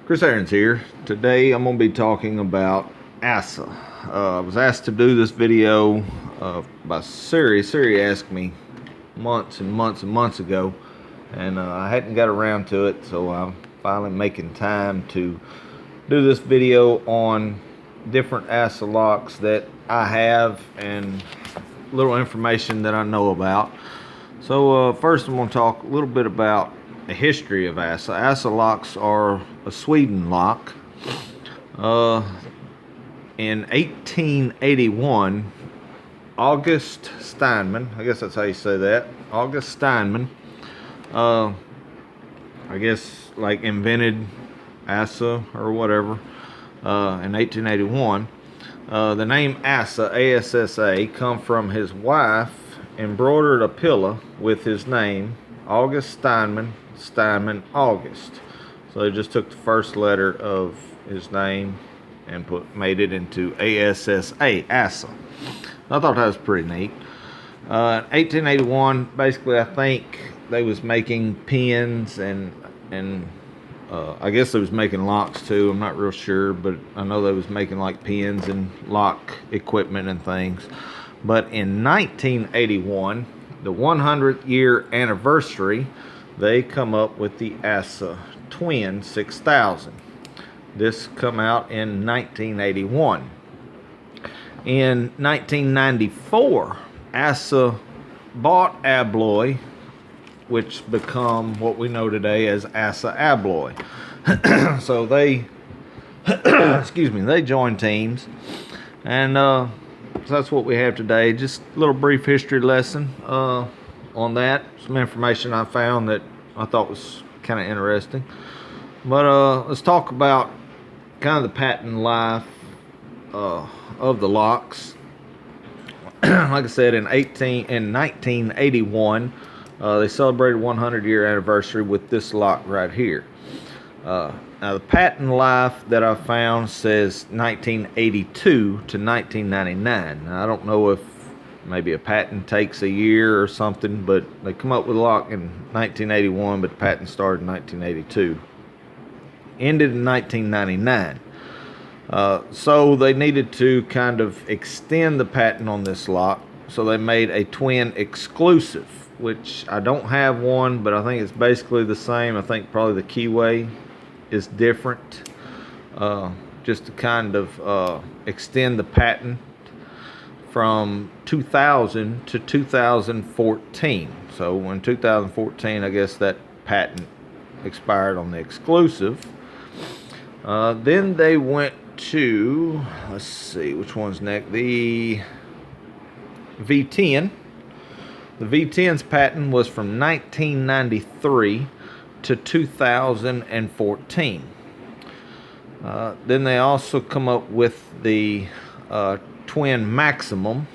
Chris Aaron's here. Today I'm going to be talking about Assa. I was asked to do this video by Siri. Siri asked me months and months and months ago, and I hadn't got around to it, so I'm finally making time to do this video on different Assa locks that I have and little information that I know about. So first I'm going to talk a little bit about the history of Assa. Assa locks are a Sweden lock. In 1881, August Steinman, I guess that's how you say that, August Steinman, I guess like invented Assa or whatever in 1881. The name Assa, A-S-S-A, come from his wife embroidered a pillow with his name, August Steinman, August. So they just took the first letter of his name and made it into A-S-S-A, Assa. I thought that was pretty neat. 1881, basically, I think they was making pins and I guess they was making locks too. I'm not real sure, but I know they was making like pins and lock equipment and things. But in 1981, the 100th year anniversary, they come up with the Assa Twin 6000. This come out in 1981. In 1994, Assa bought Abloy, which become what we know today as Assa Abloy. So they, excuse me, they joined teams, and so that's what we have today. Just a little brief history lesson on that. Some information I found that I thought was kind of interesting. But let's talk about kind of the patent life of the locks. Like I said, in 1981, they celebrated 100-year anniversary with this lock right here. Now the patent life that I found says 1982 to 1999. Now, I don't know if maybe a patent takes a year or something, but they come up with a lock in 1981, but the patent started in 1982. Ended in 1999. So they needed to kind of extend the patent on this lock, so they made a twin exclusive, which I don't have one, but I think it's basically the same. I think probably the keyway is different, just to kind of extend the patent from 2000 to 2014. So in 2014, I guess that patent expired on the exclusive. Then they went to, let's see, which one's next? The V10. The V10's patent was from 1993 to 2014. Then they also come up with the Twin Maximum.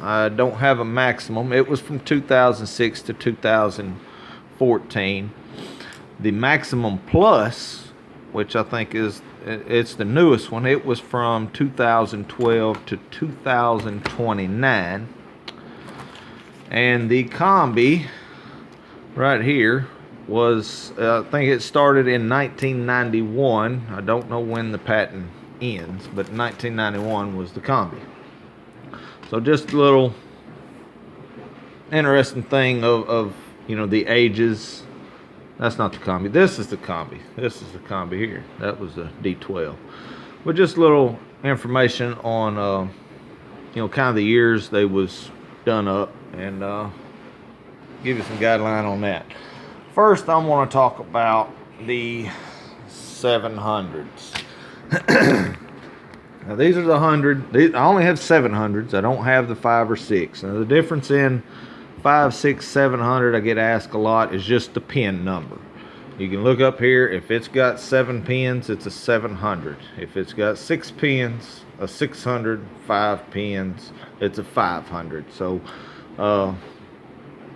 I don't have a maximum. It was from 2006 to 2014. The Maximum Plus, which I think it's the newest one, it was from 2012 to 2029. And the Combi right here was, I think it started in 1991. I don't know when the patent ends, but 1991 was the Combi. So just a little interesting thing of you know, the ages. That's not the Combi. This is the Combi. This is the Combi here. That was the D12. But just a little information on you know, kind of the years they was done up, and give you some guideline on that. First, I want to talk about the 700s. Now these are the 100. I only have 700s. I don't have the 5 or 6. Now the difference in 5, 6, 700, I get asked a lot, is just the pin number. You can look up here. If it's got 7 pins, it's a 700. If it's got 6 pins, a 600. 5 pins, it's a 500. So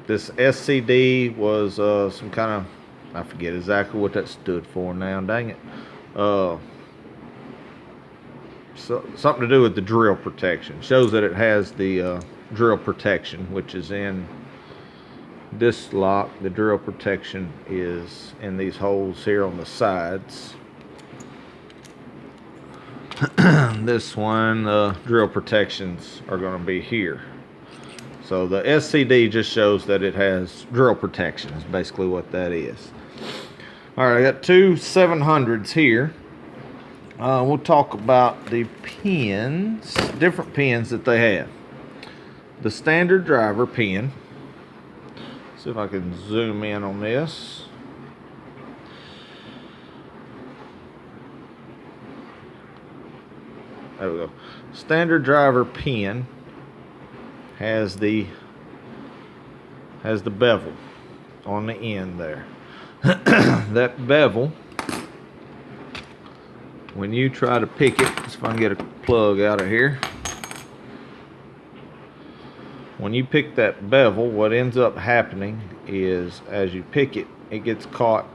this SCD was some kind of, I forget exactly what that stood for now, dang it. So, something to do with the drill protection. Shows that it has the drill protection, which is in this lock. The drill protection is in these holes here on the sides. This one, the drill protections are going to be here. So the SCD just shows that it has drill protection, is basically what that is. Alright, I got two 700s here. We'll talk about the pins, different pins that they have. The standard driver pin. See if I can zoom in on this. There we go. Standard driver pin has the bevel on the end there. That bevel, when you try to pick it, let's see if I can get a plug out of here. When you pick that bevel, what ends up happening is as you pick it, it gets caught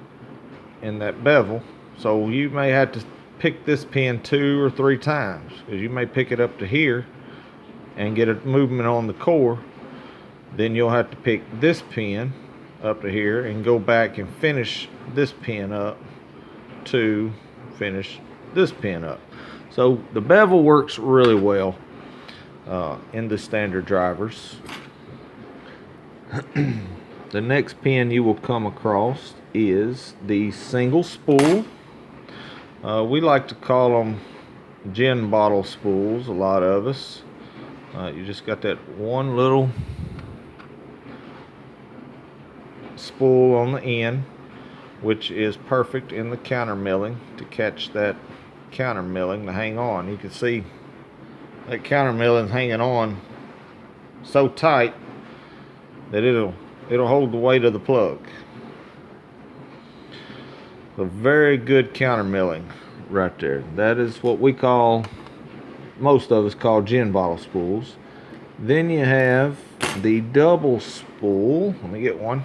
in that bevel. So you may have to pick this pin 2 or 3 times, because you may pick it up to here and get a movement on the core. Then you'll have to pick this pin up to here and go back and finish this pin up to finish this pin up. So the bevel works really well in the standard drivers. The next pin you will come across is the single spool. We like to call them gin bottle spools, a lot of us. You just got that one little spool on the end, which is perfect in the counter milling to catch that counter milling to hang on. You can see that counter milling hanging on so tight that it'll hold the weight of the plug. A very good counter milling right there. That is what we call, most of us call gin bottle spools. Then you have the double spool. Let me get one.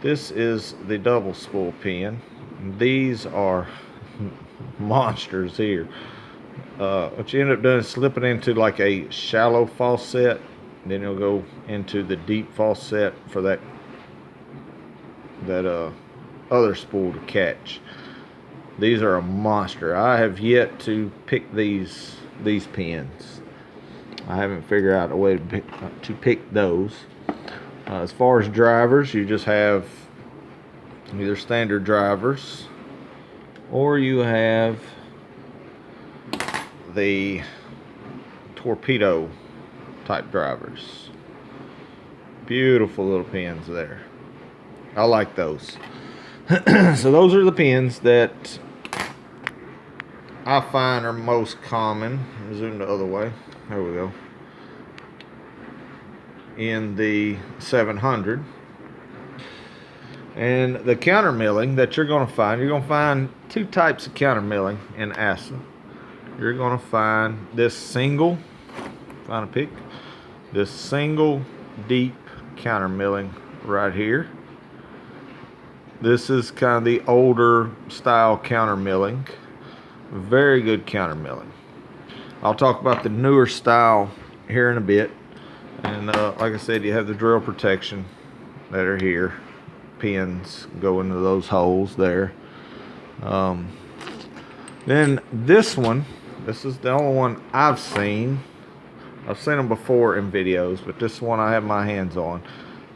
This is the double spool pin. These are monsters here. What you end up doing is slipping into like a shallow faucet, then you'll go into the deep faucet for that other spool to catch. These are a monster. I have yet to pick these pins. I haven't figured out a way to pick those. As far as drivers, you just have either standard drivers or you have the torpedo type drivers. Beautiful little pins there. I like those. So those are the pins that I find are most common. Zoom the other way. There we go. In the 700. And the counter milling that you're going to find 2 types of counter milling in Assa. You're going to find this single, find a pick, this single deep counter milling right here. This is kind of the older style counter milling. Very good counter milling. I'll talk about the newer style here in a bit. And like I said, you have the drill protection that are here. Pins go into those holes there. Then this one, this is the only one I've seen. I've seen them before in videos, but this one I have my hands on.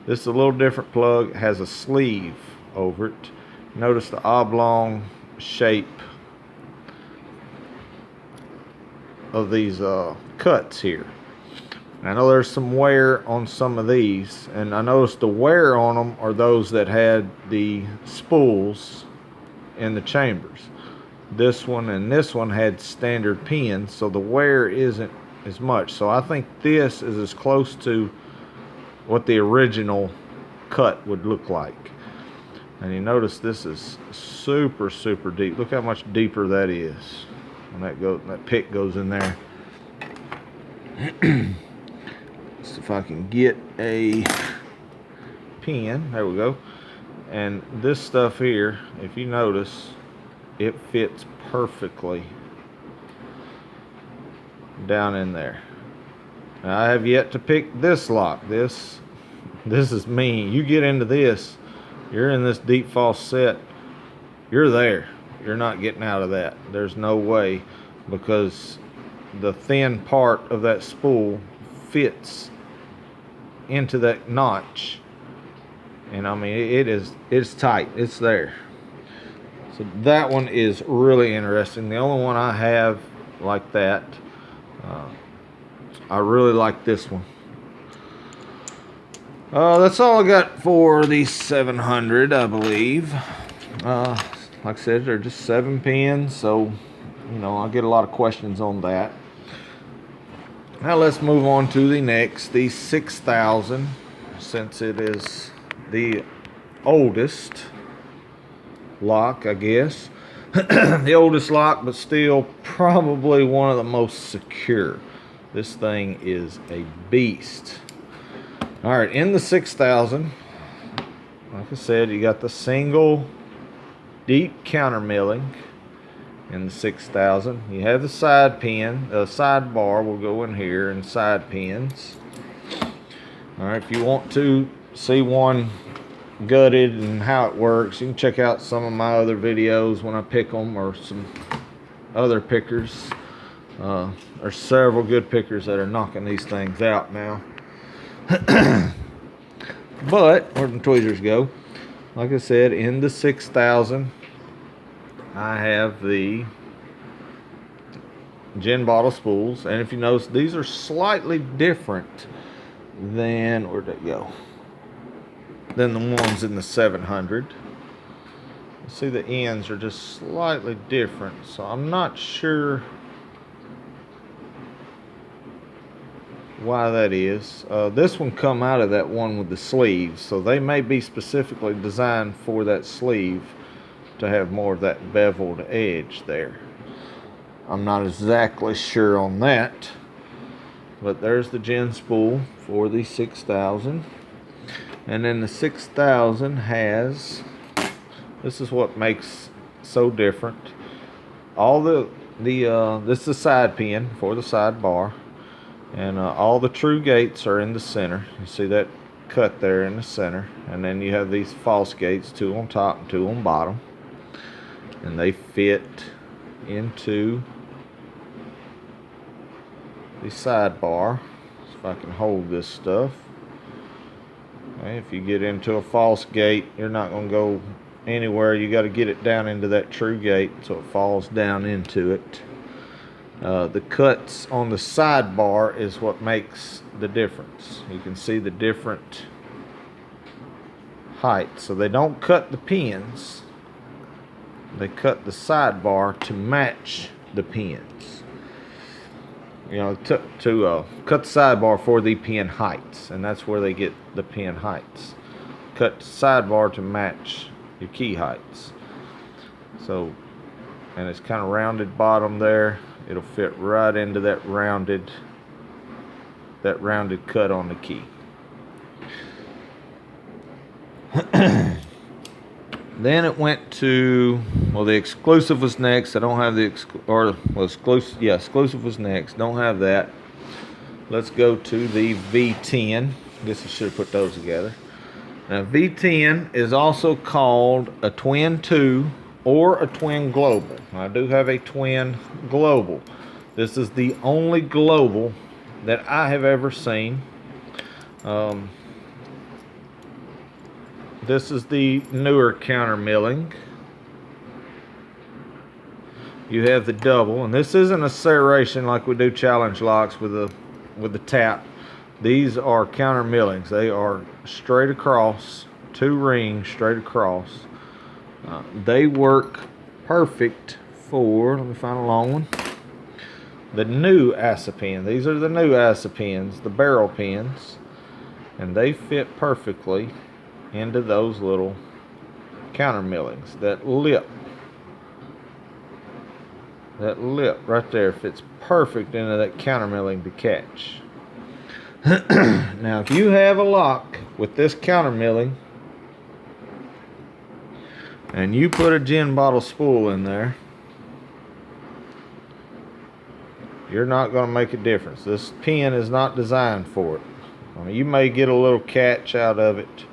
This is a little different plug. It has a sleeve over it. Notice the oblong shape of these cuts here. I know there's some wear on some of these, and I noticed the wear on them are those that had the spools in the chambers. This one and this one had standard pins, so the wear isn't as much. So I think this is as close to what the original cut would look like. And you notice this is super deep. Look how much deeper that is when that pick goes in there. See if I can get a pin. There we go. And this stuff here, if you notice, it fits perfectly down in there. Now, I have yet to pick this lock. This is mean. You get into this, you're in this deep faucet, you're there. You're not getting out of that. There's no way. because the thin part of that spool fits into that notch, and I mean it's tight, it's there. So that one is really interesting. The only one I have like that. I really like this one. That's all I got for the 700, I believe. Like I said, they're just 7 pins, so you know I get a lot of questions on that. Now let's move on to the next, the 6000, since it is the oldest lock, I guess. The oldest lock, but still probably one of the most secure. This thing is a beast. All right, in the 6000, like I said, you got the single deep counter milling in the 6000. You have the side pin, the side bar will go in here, and side pins. All right, if you want to see one gutted and how it works, you can check out some of my other videos when I pick them, or some other pickers. There's several good pickers that are knocking these things out now. But where the tweezers go, like I said, in the 6000, I have the gin bottle spools, and if you notice, these are slightly different than, where'd they go, than the ones in the 700. See, the ends are just slightly different, so I'm not sure why that is. This one come out of that one with the sleeves, so they may be specifically designed for that sleeve to have more of that beveled edge there. I'm not exactly sure on that, but there's the gin spool for the 6000. And then the 6000 has, this is what makes so different. All this is the side pin for the side bar, and all the true gates are in the center. You see that cut there in the center, and then you have these false gates, 2 on top and 2 on bottom, and they fit into the side bar. So if I can hold this stuff. Okay, if you get into a false gate, you're not going to go anywhere. You got to get it down into that true gate so it falls down into it. The cuts on the sidebar is what makes the difference. You can see the different heights. So they don't cut the pins, they cut the sidebar to match the pins. You know, to cut the sidebar for the pin heights, and that's where they get the pin heights. Cut the sidebar to match your key heights. So, and it's kind of rounded bottom there. It'll fit right into that rounded cut on the key. Then it went to, well, the exclusive was next. I don't have the exclusive. Yeah, exclusive was next. Don't have that. Let's go to the V10. I guess I should have put those together. Now, V10 is also called a Twin 2 or a Twin Global. I do have a Twin Global. This is the only global that I have ever seen. This is the newer counter milling. You have the double, and this isn't a serration like we do challenge locks with the tap. These are counter millings. They are straight across, 2 rings straight across. They work perfect for, let me find a long one, the new Assa pin. These are the new Assa pins, the barrel pins, and they fit perfectly into those little counter millings. That lip right there fits perfect into that counter milling to catch. Now, if you have a lock with this counter milling and you put a gin bottle spool in there, you're not going to make a difference. This pin is not designed for it. I mean, you may get a little catch out of it,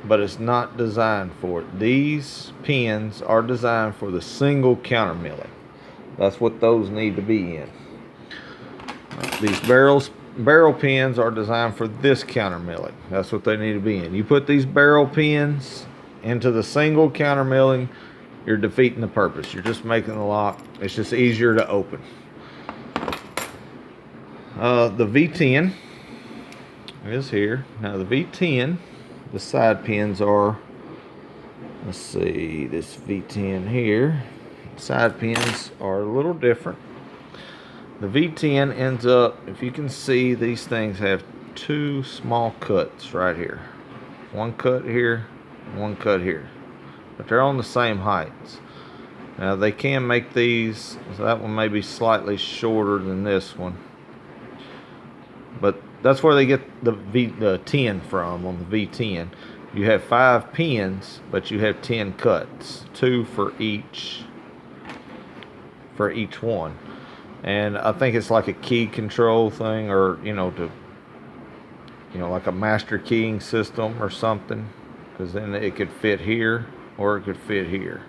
but it's not designed for it. These pins are designed for the single counter milling. That's what those need to be in. These barrel pins are designed for this counter milling. That's what they need to be in. You put these barrel pins into the single counter milling, you're defeating the purpose. You're just making the lock. It's just easier to open. The V10 is here. Now the V10, the side pins are, let's see, this V10 here. Side pins are a little different. The V10 ends up, if you can see, these things have two small cuts right here. One cut here, one cut here. But they're on the same heights. Now they can make these, so that one may be slightly shorter than this one. But that's where they get the 10 from on the V10. You have 5 pins, but you have 10 cuts, 2 for each one. And I think it's like a key control thing, or like a master keying system or something, because then it could fit here or it could fit here.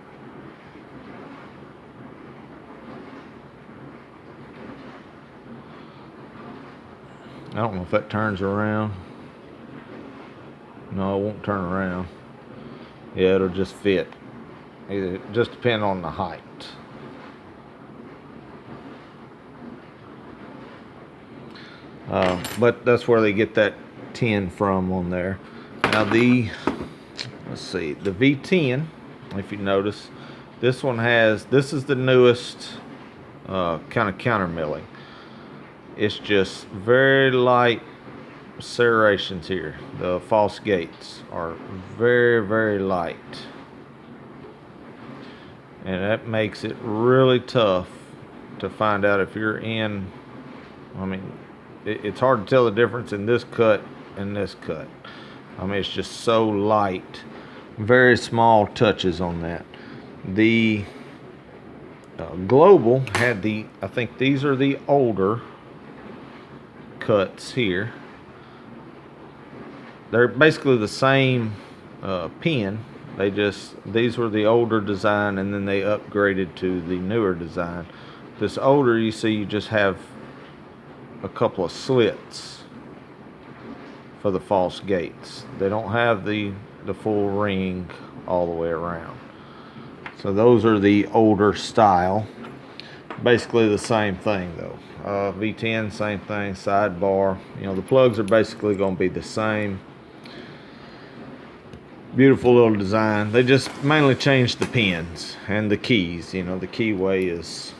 I don't know if that turns around. No, it won't turn around. Yeah, it'll just fit. It just depends on the height. But that's where they get that 10 from on there. Now let's see, the V10, if you notice, this is the newest kind of counter milling. It's just very light serrations here. The false gates are very, very light. And that makes it really tough to find out if you're in, it's hard to tell the difference in this cut and this cut. It's just so light. Very small touches on that. The Global had I think these are the older cuts here. They're basically the same pin. These were the older design, and then they upgraded to the newer design. This older, you see, you just have a couple of slits for the false gates. They don't have the full ring all the way around. So those are the older style. Basically the same thing though. V10, same thing, sidebar. The plugs are basically going to be the same. Beautiful little design. They just mainly changed the pins and the keys. The keyway is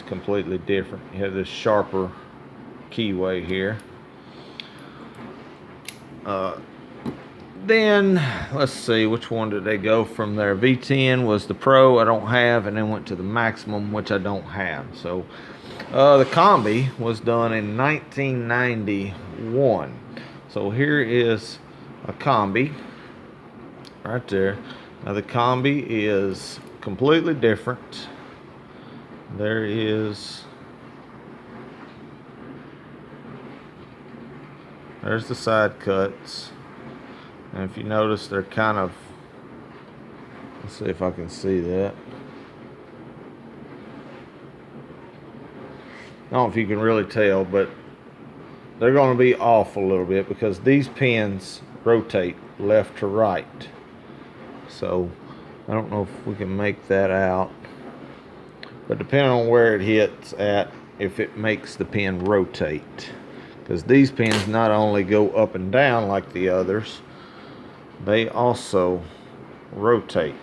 completely different. You have this sharper keyway here. Then let's see, which one did they go from there? V10 was the Pro, I don't have, and then went to the Maximum, which I don't have. So the Combi was done in 1991. So here is a Combi right there. Now the Combi is completely different. There's the side cuts. And if you notice, they're kind of, let's see if I can see that. I don't know if you can really tell, but they're going to be off a little bit because these pins rotate left to right. So I don't know if we can make that out. But depending on where it hits at, if it makes the pin rotate. Because these pins not only go up and down like the others, they also rotate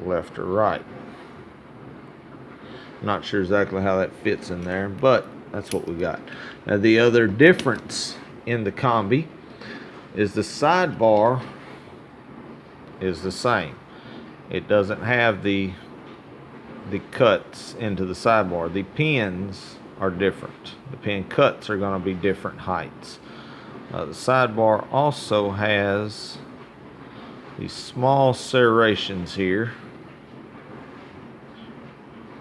left or right. Not sure exactly how that fits in there, but that's what we got. Now the other difference in the Combi is the sidebar is the same. It doesn't have the cuts into the sidebar. The pins are different. The pin cuts are going to be different heights. The sidebar also has these small serrations here,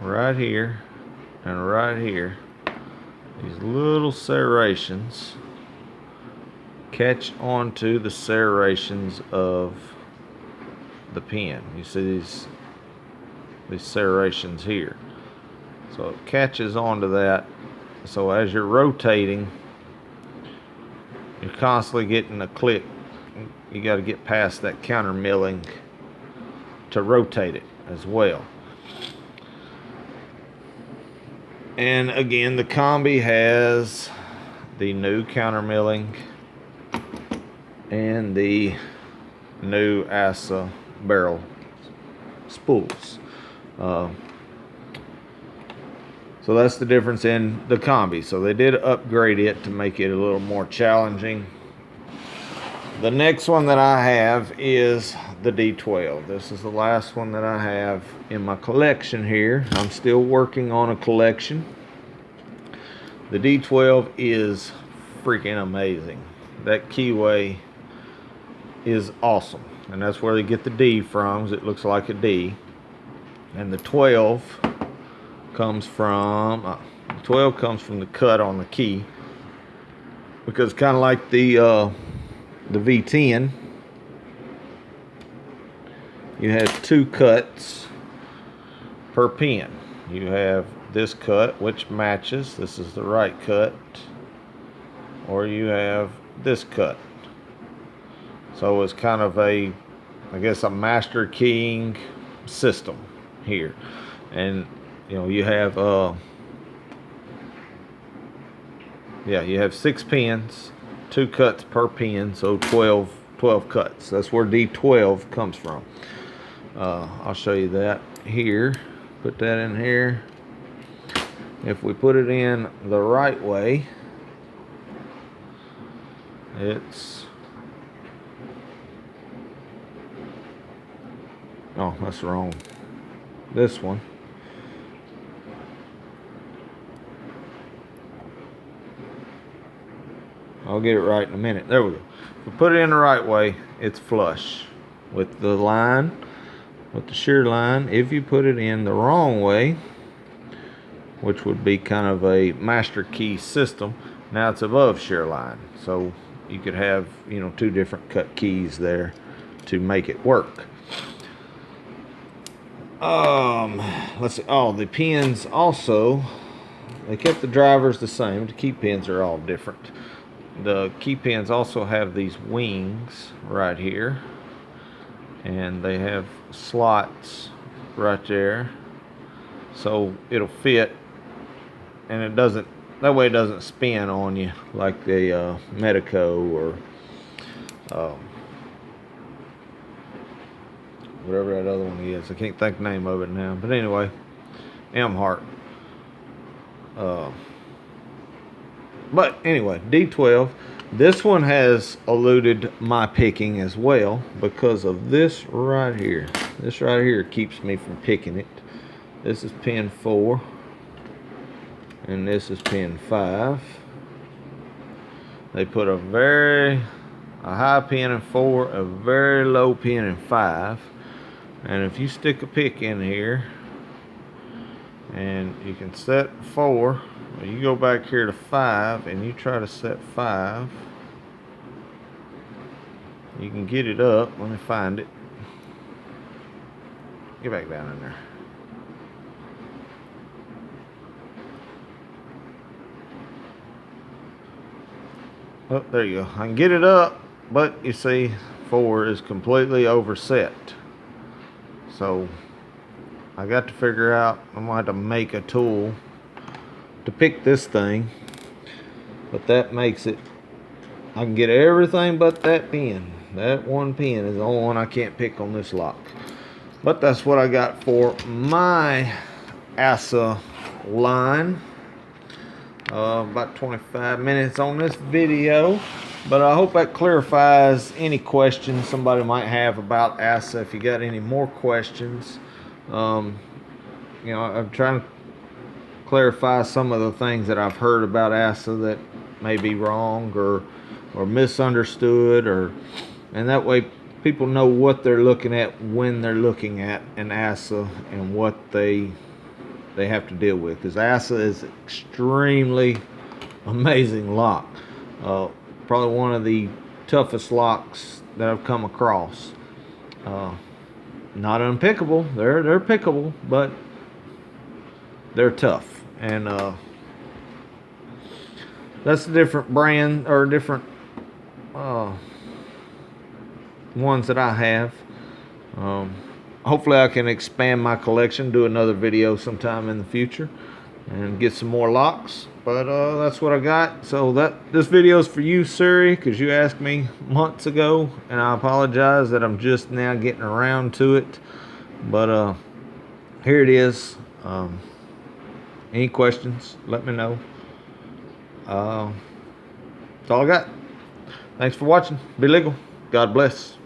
right here and right here. These little serrations catch onto the serrations of the pin. You see these serrations here. So it catches onto that. So as you're rotating, you're constantly getting a click. You got to get past that counter milling to rotate it as well. And again, the combi has the new counter milling and the new Assa barrel spools. So that's the difference in the combi. So they did upgrade it to make it a little more challenging. The next one that I have is the D12. This is the last one that I have in my collection here. I'm still working on a collection. The D12 is freaking amazing. That keyway is awesome. And that's where they get the D from. It looks like a D. And the 12 comes from the cut on the key, because kind of like the V10, you have 2 cuts per pin. You have this cut, which matches, this is the right cut, or you have this cut. So it's kind of a, I guess, a master keying system here. And you know, you have you have 6 pins, 2 cuts per pin, so 12 cuts. That's where D12 comes from. I'll show you that here. Put that in here. If we put it in the right way, it's, oh, that's wrong. This one. I'll get it right in a minute. There we go. If we put it in the right way, it's flush with the line, with the shear line. If you put it in the wrong way, which would be kind of a master key system, now it's above shear line. So you could have, you know, 2 different cut keys there to make it work. Let's see. Oh, the pins also, they kept the drivers the same. The key pins are all different. The key pins also have these wings right here, and they have slots right there, so it'll fit, and it doesn't, that way it doesn't spin on you like the Medico or whatever that other one is. I can't think the name of it now, but anyway, Amhart. But anyway, D12, this one has eluded my picking as well because of this right here. This right here keeps me from picking it. This is pin 4, and this is pin 5. They put a high pin in 4, a very low pin in 5. And if you stick a pick in here, and you can set 4, you go back here to 5 and you try to set 5, you can get it up. Let me find it. Get back down in there. Oh, there you go. I can get it up, but you see 4 is completely overset. So I got to figure out, I'm gonna have to make a tool to pick this thing, but that makes it, I can get everything but that pin. That one pin is the only one I can't pick on this lock. But that's what I got for my Assa line. About 25 minutes on this video, but I hope that clarifies any questions somebody might have about Assa. If you got any more questions, you know, I'm trying to clarify some of the things that I've heard about Assa that may be wrong or misunderstood, and that way people know what they're looking at when they're looking at an Assa and what they have to deal with. Because Assa is extremely amazing lock. Probably one of the toughest locks that I've come across. Not unpickable. They're pickable, but they're tough. And that's a different brand or different ones that I have. Hopefully I can expand my collection, do another video sometime in the future, and get some more locks. But that's what I got. So this video is for you, Suri, because you asked me months ago, and I apologize that I'm just now getting around to it. But here it is. Any questions, let me know. That's all I got. Thanks for watching. Be legal. God bless.